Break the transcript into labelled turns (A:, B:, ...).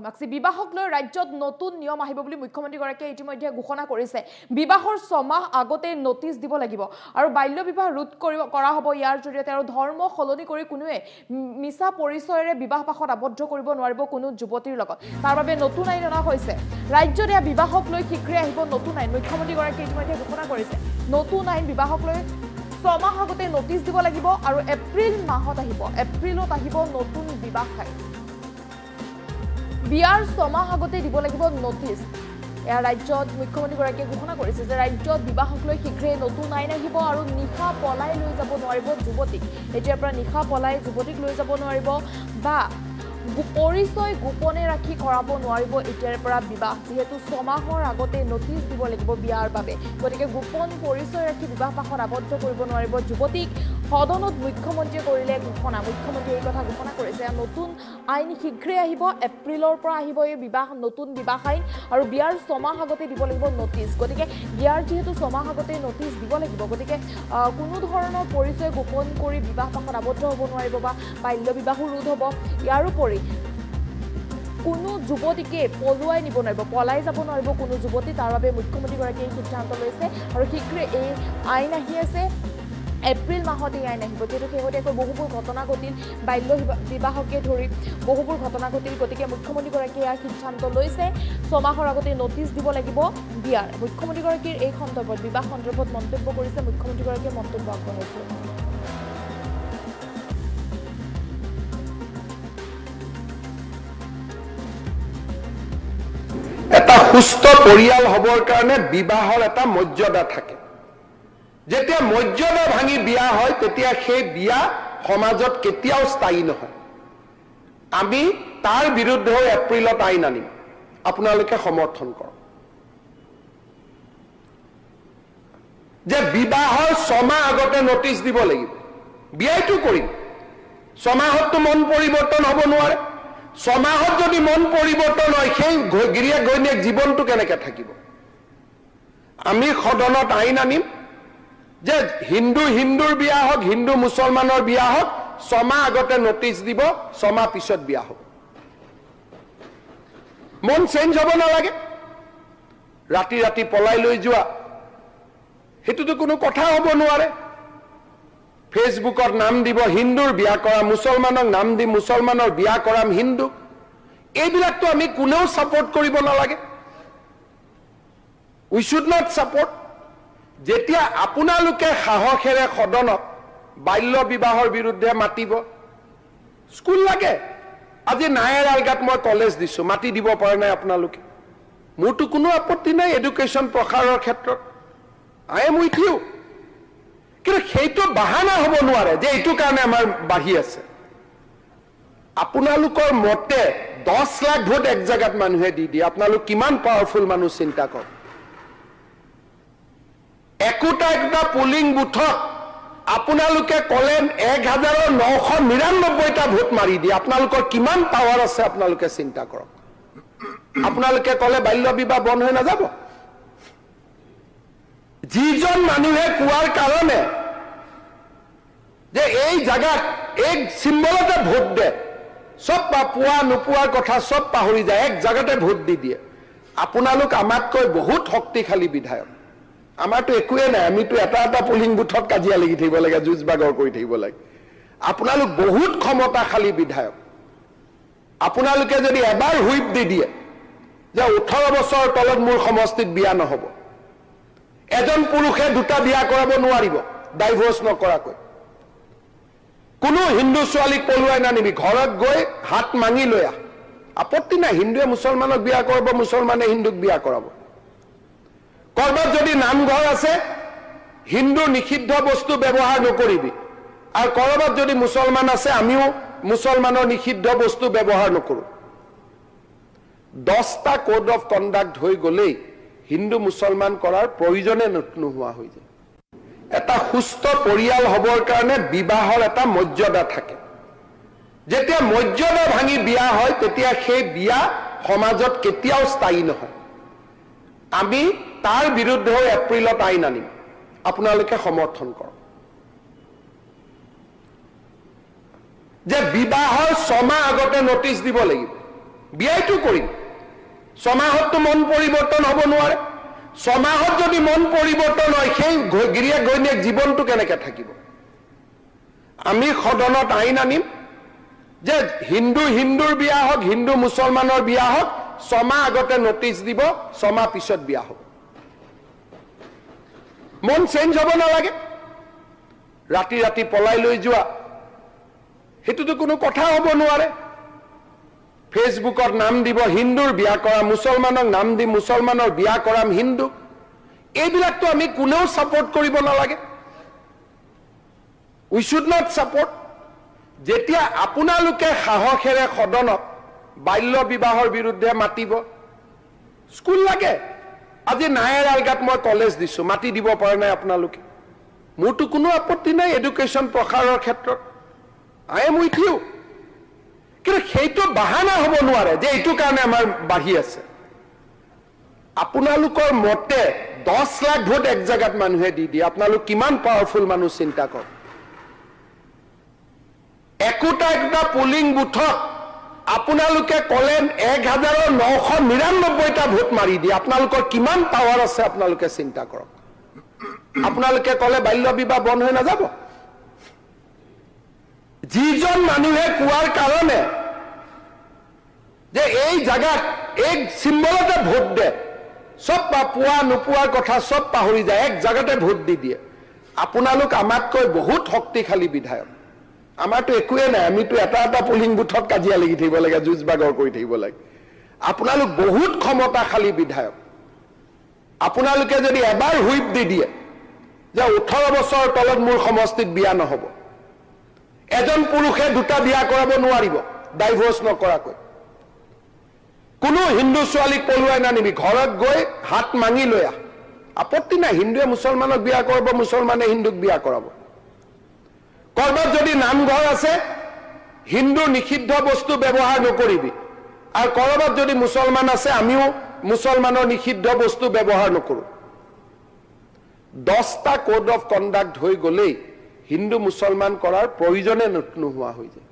A: মাক্সি বিবাহক লৈ ৰাজ্যত নতুন নিয়ম আহিব বুলি মুখ্যমন্ত্ৰীগৰাকীয়ে ইতিমধ্যে ঘোষণা কৰিছে। বিবাহৰ 6 মাহ আগতে নোটিছ দিব লাগিব আৰু বাল্য বিবাহ ৰোধ কৰা হ'ব ইয়াৰ জৰিয়তে আৰু ধৰ্ম সলনি কৰি কোনোৱে মিছা পৰিচয়েৰে বিবাহ পাশত আবদ্ধ কৰিব নোৱাৰিব কোনো যুৱতীৰ লগত। তাৰ বাবে নতুন আইন অনা হৈছে। ৰাজ্যত এয়া বিবাহক লৈ শীঘ্ৰে আহিব নতুন আইন। মুখ্যমন্ত্ৰীগৰাকীয়ে ইতিমধ্যে ঘোষণা কৰিছে নতুন আইন বিবাহক লৈ 6 মাহ আগতে নোটিছ দিব লাগিব আৰু এপ্ৰিল মাহত এপ্ৰিলত আহিব নতুন বিবাহ আইন। বিয়াৰ 6 মাহ আগতে দিব লাগিব নোটিছ। এয়া ৰাজ্যত মুখ্যমন্ত্ৰীগৰাকীয়ে ঘোষণা কৰিছে যে ৰাজ্যত বিবাহক লৈ শীঘ্ৰে নতুন আইন আহিব আৰু নিশা পলাই লৈ যাব নোৱাৰিব যুৱতীক। এতিয়াৰ পৰা নিশা পলাই যুৱতীক লৈ যাব নোৱাৰিব বা পৰিচয় গোপনে ৰাখি কৰাব নোৱাৰিব এতিয়াৰ পৰা বিবাহ। যিহেতু 6 মাহৰ আগতে নোটিছ দিব লাগিব বিয়াৰ বাবে, গতিকে গোপন পৰিচয় ৰাখি বিবাহ পাশত আবদ্ধ কৰিব নোৱাৰিব যুৱতীক। সদনত মুখ্যমন্ত্ৰীয়ে কৰিলে ঘোষণা। মুখ্যমন্ত্ৰীয়ে এই কথা ঘোষণা কৰিছে নতুন আইন শীঘ্ৰে আহিব। এপ্ৰিলৰ পৰা আহিব এই নতুন বিবাহ আইন আৰু বিয়াৰ 6 মাহ আগতে দিব লাগিব নোটিছ। গতিকে বিয়াৰ যিহেতু 6 মাহ আগতে নোটিছ দিব লাগিব, গতিকে কোনো ধৰণৰ পৰিচয় গোপন কৰি বিবাহ পাশত আবদ্ধ হ'ব নোৱাৰিব বা বাল্য বিবাহো ৰোধ হ'ব। ইয়াৰোপৰি কোনো যুৱতীকে পলুৱাই নিব নোৱাৰিব, পলাই যাব নোৱাৰিব কোনো যুৱতী। তাৰ বাবে মুখ্যমন্ত্ৰীগৰাকীয়ে সিদ্ধান্ত লৈছে আৰু শীঘ্ৰে এই আইন আহি আছে। এপ্ৰিল মাহত এই আইন আহিব। যিহেতু শেহতীয়াকৈ বহুবোৰ ঘটনা ঘটিল, বাল্য বিবাহকে ধৰি বহুবোৰ ঘটনা ঘটিল। গতিকে মুখ্যমন্ত্ৰীগৰাকীয়ে ইয়াৰ সিদ্ধান্ত লৈছে 6 মাহৰ আগতে নোটিছ দিব লাগিব বিয়াৰ। মুখ্যমন্ত্ৰীগৰাকীৰ এই সন্দৰ্ভত বিবাহ সন্দৰ্ভত মন্তব্য কৰিছে মুখ্যমন্ত্ৰীগৰাকীয়ে মন্তব্য আগবঢ়াইছে।
B: এটা সুস্থ পৰিয়াল হবৰ কাৰণে বিবাহৰ এটা মৰ্যাদা থাকে। যেতিয়া মৰ্যাদা ভাঙি বিয়া হয় তেতিয়া সেই বিয়া সমাজত কেতিয়াও স্থায়ী নহয়। আমি তাৰ বিৰুদ্ধেও এপ্ৰিলত আইন আনিম, আপোনালোকে সমৰ্থন কৰক। যে বিবাহৰ 6 মাহ আগতে নোটিছ দিব লাগিব। বিয়াইটো কৰিম, 6 মাহততো মন পৰিৱৰ্তন হ'ব নোৱাৰে। 6 মাহত যদি মন পৰিৱৰ্তন হয় সেই গিৰিয়েক ঘৈণীয়েক জীৱনটো কেনেকৈ থাকিব? আমি সদনত আইন আনিম যে হিন্দুৰ বিয়া হওক, হিন্দু মুছলমানৰ বিয়া হওক, 6 মাহ আগতে নোটিছ দিব, 6 মাহ পিছত বিয়া হ'ব। মন চেঞ্জ হ'ব নালাগে। ৰাতি ৰাতি পলাই লৈ যোৱা সেইটোতো কোনো কথা হ'ব নোৱাৰে। ফেচবুকত নাম দিব হিন্দুৰ বিয়া কৰা, মুছলমানক নাম দি মুছলমানৰ বিয়া কৰাম হিন্দু। এইবিলাকতো আমি কোনেও ছাপোৰ্ট কৰিব নালাগে। উই শুড নট ছাপোৰ্ট। যেতিয়া আপোনালোকে সাহসেৰে সদনত বাল্য বিবাহৰ বিৰুদ্ধে মাতিব, স্কুল লাগে। আজি নায়েৰ আলগাত মই কলেজ দিছো, মাতি দিব পৰা নাই আপোনালোকে। মোৰতো কোনো আপত্তি নাই এডুকেশ্যন প্ৰসাৰৰ ক্ষেত্ৰত, আই এম উইথ ইউ। কিন্তু সেইটো বাহানা হ'ব নোৱাৰে যে এইটো কাৰণে আমাৰ বাঢ়ি আছে। আপোনালোকৰ মতে 10 লাখ ভোট এক জেগাত মানুহে দি দিয়ে। আপোনালোক কিমান পাৱাৰফুল মানুহ চিন্তা কৰক। একোটা পুলিং বুথত আপোনালোকে কলে 1999টা ভোট মাৰি দিয়ে। আপোনালোকৰ কিমান পাৱাৰ আছে আপোনালোকে চিন্তা কৰক। আপোনালোকে কলে বাল্য বিবাহ বন্ধ হৈ নাযাব। যিজন মানুহে কোৱাৰ কাৰণে যে এই জায়গাত এই চিম্বলতে ভোট দে, সব পোৱা নোপোৱাৰ কথা সব পাহৰি যায়, এক জায়গাতে ভোট দি দিয়ে। আপোনালোক আমাতকৈ বহুত শক্তিশালী বিধায়ক। আমাৰতো একোৱে নাই, আমিতো এটা পুলিং বুথত কাজিয়া লাগি থাকিব লাগে, যুঁজ বাগৰ কৰি থাকিব লাগে। আপোনালোক বহুত ক্ষমতাশালী বিধায়ক। আপোনালোকে যদি এবাৰ হুইপ দি দিয়ে যে 18 বছৰৰ তলত মোৰ সমষ্টিত বিয়া নহ'ব, এজন পুৰুষে 2টা বিয়া কৰাব নোৱাৰিব ডাইভৰ্চ নকৰাকৈ। কোনো হিন্দু ছোৱালীক পলুৱাই নানিবি, ঘৰত গৈ হাত মাঙি লৈ আহ। আপত্তি নাই, হিন্দুৱে মুছলমানক বিয়া কৰাব, মুছলমানে হিন্দুক বিয়া কৰাব। কৰবাত যদি নামঘৰ আছে, হিন্দু নিষিদ্ধ বস্তু ব্যৱহাৰ নকৰিবি। আৰু কৰবাত যদি মুছলমান আছে, আমিও মুছলমানৰ নিষিদ্ধ বস্তু ব্যৱহাৰ নকৰো। 10টা কোড অফ কণ্ডাক্ট হৈ গলেই হিন্দু মুছলমান কৰাৰ প্ৰয়োজনে নোহোৱা হৈ যায়। এটা সুস্থ পৰিয়াল হবৰ কাৰণে বিবাহৰ এটা মৰ্যাদা থাকে। যেতিয়া মৰ্যাদা ভাঙি বিয়া হয় তেতিয়া সেই বিয়া সমাজত কেতিয়াও স্থায়ী নহয়। আমি তাৰ বিৰুদ্ধেও এপ্ৰিলত আইন আনিম, আপোনালোকে সমৰ্থন কৰক। যে বিবাহৰ 6 মাহ আগতে নোটিছ দিব লাগিব। বিয়াইটো কৰিম। ছমাহততো মন পৰিৱৰ্তন হ'ব নোৱাৰে। ছমাহত যদি মন পৰিৱৰ্তন হয়, সেই গিৰিয়েক ঘৈণীয়েক জীৱনটো কেনেকৈ থাকিব? আমি সদনত আইন আনিম যে হিন্দুৰ বিয়া হওক, হিন্দু মুছলমানৰ বিয়া হওক, ছমাহ আগতে নটিচ দিব, ছমাহ পিছত বিয়া হ'ব। মন চেঞ্জ হ'ব নালাগে। ৰাতি ৰাতি পলাই লৈ যোৱা, সেইটোতো কোনো কথা হ'ব নোৱাৰে। ফেচবুকত নাম দিব হিন্দুৰ বিয়া কৰা, মুছলমানক নাম দি মুছলমানৰ বিয়া কৰাম হিন্দু। এইবিলাকতো আমি কোনেও ছাপোৰ্ট কৰিব নালাগে। উই শুড নট ছাপোৰ্ট। যেতিয়া আপোনালোকে সাহসেৰে সদনত বাল্য বিবাহৰ বিৰুদ্ধে মাতিব, স্কুল লাগে। আজি নায়েৰ আলগাত মই কলেজ দিছো, মাতি দিব পৰা নাই আপোনালোকে? মোৰতো কোনো আপত্তি নাই এডুকেশ্যন প্ৰসাৰৰ ক্ষেত্ৰত, আই এম উইথ ইউ। কিন্তু সেইটো বাহানা হ'ব নোৱাৰে যে এইটো কাৰণে আমাৰ বাঢ়ি আছে। আপোনালোকৰ মতে 10 লাখ ভোট এক জাগাত মানুহে দি দিয়ে, আপোনালোক কিমান পাৱাৰফুল মানুহ চিন্তা কৰক। একোটা পুলিং বুথত আপোনালোকে কলে 1999টা ভোট মাৰি দিয়ে, আপোনালোকৰ কিমান পাৱাৰ আছে আপোনালোকে চিন্তা কৰক। আপোনালোকে কলে বাল্য বিবাহ বন্ধ হৈ নাযাব? যিজন মানুহে কোৱাৰ কাৰণে যে এই জাগাত এই চিম্বলতে ভোট দে, সব পোৱা নোপোৱাৰ কথা সব পাহৰি যায়, এক জাগাতে ভোট দি দিয়ে। আপোনালোক আমাতকৈ বহুত শক্তিশালী বিধায়ক, আমাৰতো একোৱে নাই। আমিতো এটা পুলিং বুথত কাজিয়া লাগি থাকিব লাগে, যুঁজ বাগৰ কৰি থাকিব লাগে। আপোনালোক বহুত ক্ষমতাশালী বিধায়ক। আপোনালোকে যদি এবাৰ হুইপ দি দিয়ে যে 18 বছৰৰ তলত মোৰ সমষ্টিত বিয়া নহব, এজন পুৰুষে 2টা বিয়া কৰাব নোৱাৰিব ডাইভোৰ্চ নকৰাকৈ। কোনো হিন্দু ছোৱালীক পলুৱাই নানিবি, ঘৰত গৈ হাত মাঙি লৈ আহ, আপত্তি নাই। হিন্দুৱে মুছলমানক বিয়া কৰাব, মুছলমানে হিন্দুক বিয়া কৰাব। কৰবাত যদি নামঘৰ আছে, হিন্দু নিষিদ্ধ বস্তু ব্যৱহাৰ নকৰিবি। আৰু কৰবাত যদি মুছলমান আছে, আমিও মুছলমানৰ নিষিদ্ধ বস্তু ব্যৱহাৰ নকৰো। 10টা কোড অফ কণ্ডাক্ট হৈ গলেই হিন্দু মুছলমান কৰাৰ প্ৰয়োজনে নোহোৱা হৈ যায়।